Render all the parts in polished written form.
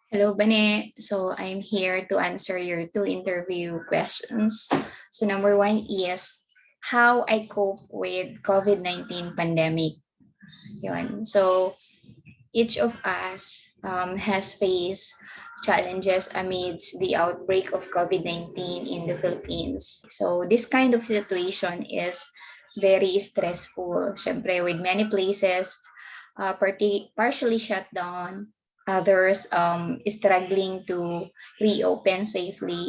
Hello, Bane. So I'm here to answer your two interview questions. So number one is how I cope with COVID-19 pandemic. Yun. So each of us has faced challenges amidst the outbreak of COVID-19 in the Philippines. So this kind of situation is very stressful. Syempre, with many places partially shut down, others struggling to reopen safely.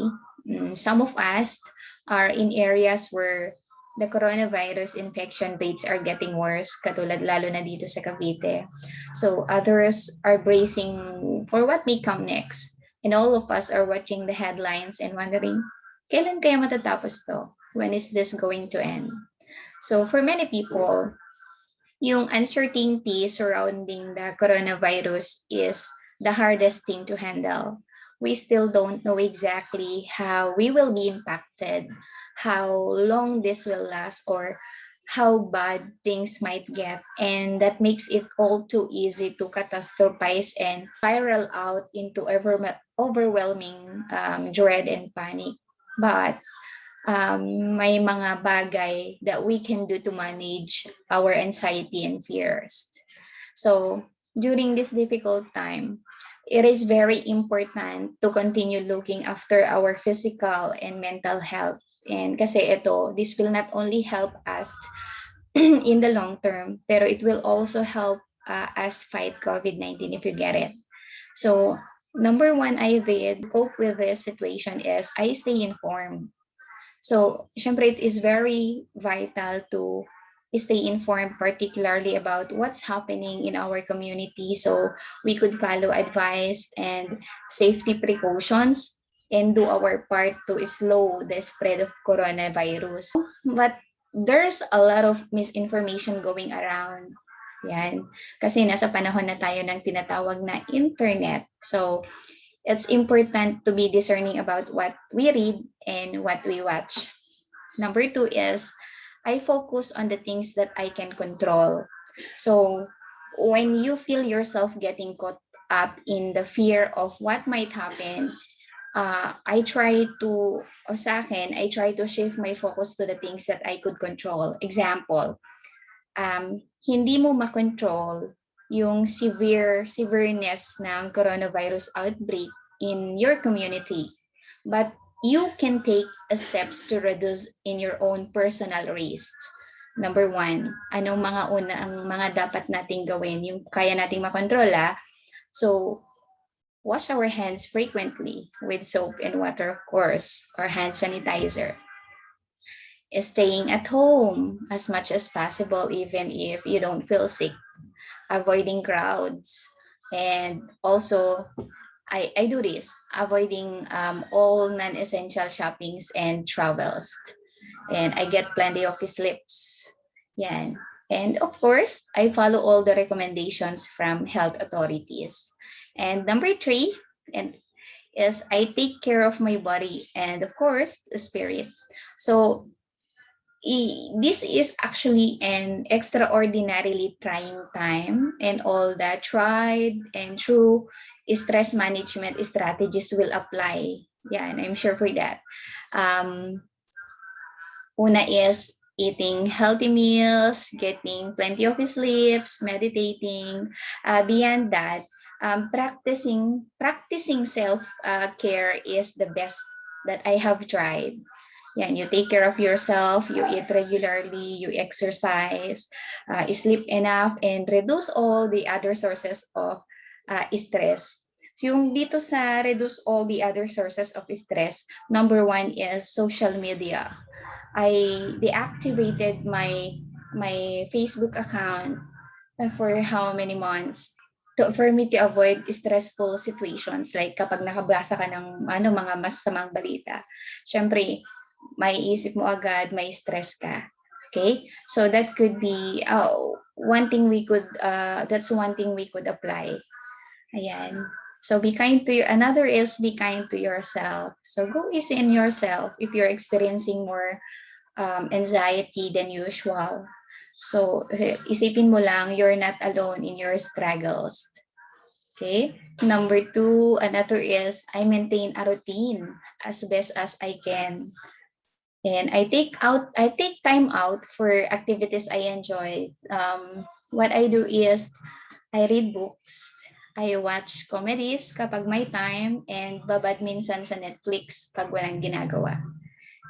Some of us are in areas where the coronavirus infection rates are getting worse, katulad lalo na dito sa Cavite. So others are bracing for what may come next. And all of us are watching the headlines and wondering, kailan kaya matatapos to? When is this going to end? So for many people, yung uncertainty surrounding the coronavirus is the hardest thing to handle. We still don't know exactly how we will be impacted, how long this will last, or how bad things might get. And that makes it all too easy to catastrophize and spiral out into overwhelming dread and panic. But may mga bagay that we can do to manage our anxiety and fears. So during this difficult time, it is very important to continue looking after our physical and mental health. And kasi this will not only help us in the long term, pero it will also help us fight COVID-19 if you get it. So number one I did to cope with this situation is I stay informed. So, syempre, it is very vital to stay informed, particularly about what's happening in our community, so we could follow advice and safety precautions and do our part to slow the spread of coronavirus. But there's a lot of misinformation going around. Yan. Kasi nasa panahon na tayo ng tinatawag na internet. So, it's important to be discerning about what we read and what we watch. Number two is I focus on the things that I can control. So when you feel yourself getting caught up in the fear of what might happen, I try to, I try to shift my focus to the things that I could control. Example, hindi mo makontrol yung severeness ng coronavirus outbreak in your community, but you can take steps to reduce in your own personal risks. Number one, anong mga ang mga dapat nating gawin, yung kaya nating makontrol. So, wash our hands frequently with soap and water, of course, or hand sanitizer. Staying at home as much as possible, even if you don't feel sick. Avoiding crowds. And also, I do this, avoiding all non-essential shoppings and travels. And I get plenty of sleeps. Yan. And of course, I follow all the recommendations from health authorities. And number three, and is I take care of my body and of course, spirit. So this is actually an extraordinarily trying time, and all the tried and true stress management strategies will apply. Yeah, and I'm sure for that. Um, Una is eating healthy meals, getting plenty of sleeps, meditating. Beyond that, practicing self care is the best that I have tried. Yan, you take care of yourself, you eat regularly, you exercise, sleep enough, and reduce all the other sources of stress. Yung dito sa reduce all the other sources of stress, number one is social media. I deactivated my Facebook account for how many months for me to avoid stressful situations, like kapag nakabasa ka ng mga masasamang balita. Syempre, may isip mo agad, may stress ka. Okay? So that could be one thing we could that's one thing we could apply. Ayan. So be kind to another is be kind to yourself. So go easy in yourself if you're experiencing more anxiety than usual. So isipin mo lang, you're not alone in your struggles. Okay. Number two, another is I maintain a routine as best as I can. And I take time out for activities I enjoy. What I do is I read books, I watch comedies kapag may time, and babad minsan sa Netflix pag walang ginagawa.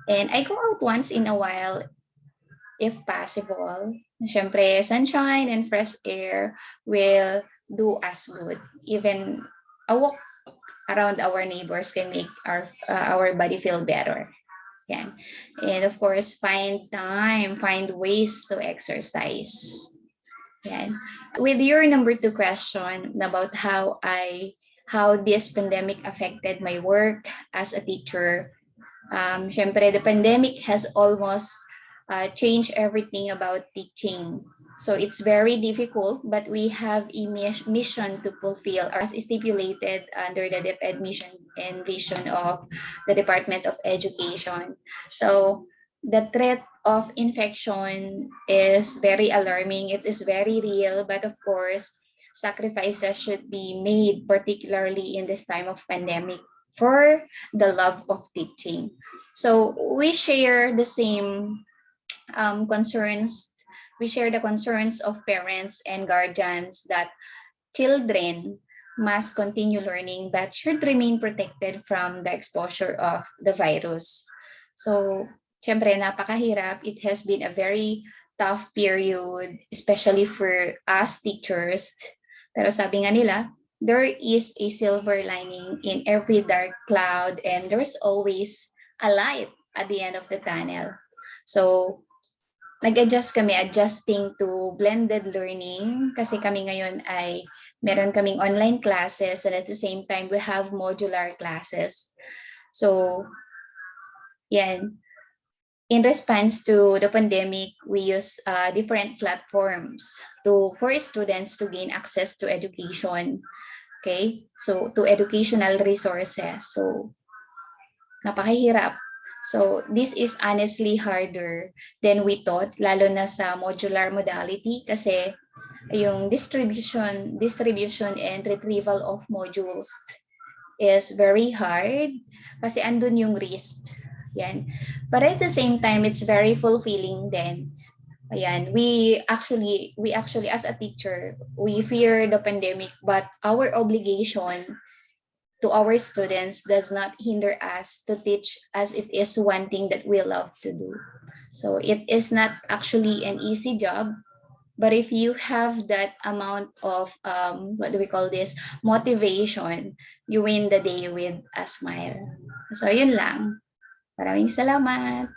And I go out once in a while if possible. Siyempre, sunshine and fresh air will do us good. Even a walk around our neighbors can make our body feel better. Yan. And of course, find ways to exercise. Yan. With your number two question about how this pandemic affected my work as a teacher, syempre, the pandemic has almost changed everything about teaching. So it's very difficult, but we have a mission to fulfill as stipulated under the DepEd mission and vision of the Department of Education. So the threat of infection is very alarming. It is very real, but of course, sacrifices should be made, particularly in this time of pandemic, for the love of teaching. So we share the same concerns. We share the concerns of parents and guardians that children must continue learning but should remain protected from the exposure of the virus. So, syempre, napakahirap. It has been a very tough period, especially for us teachers. Pero sabi nga nila, there is a silver lining in every dark cloud and there's always a light at the end of the tunnel. So, nag-adjust kami, adjusting to blended learning kasi kami ngayon ay meron kaming online classes and at the same time we have modular classes. So, yan. In response to the pandemic, we use different platforms for students to gain access to education. Okay? So, to educational resources. So, napakahirap. So, this is honestly harder than we thought, lalo na sa modular modality kasi yung distribution and retrieval of modules is very hard kasi andun yung risk. Yan. But at the same time, it's very fulfilling then. Ayan, we actually as a teacher, we fear the pandemic, but our obligation to our students does not hinder us to teach as it is one thing that we love to do. So it is not actually an easy job, but if you have that amount of what do we call this, motivation, you win the day with a smile. So yun lang. Maraming salamat.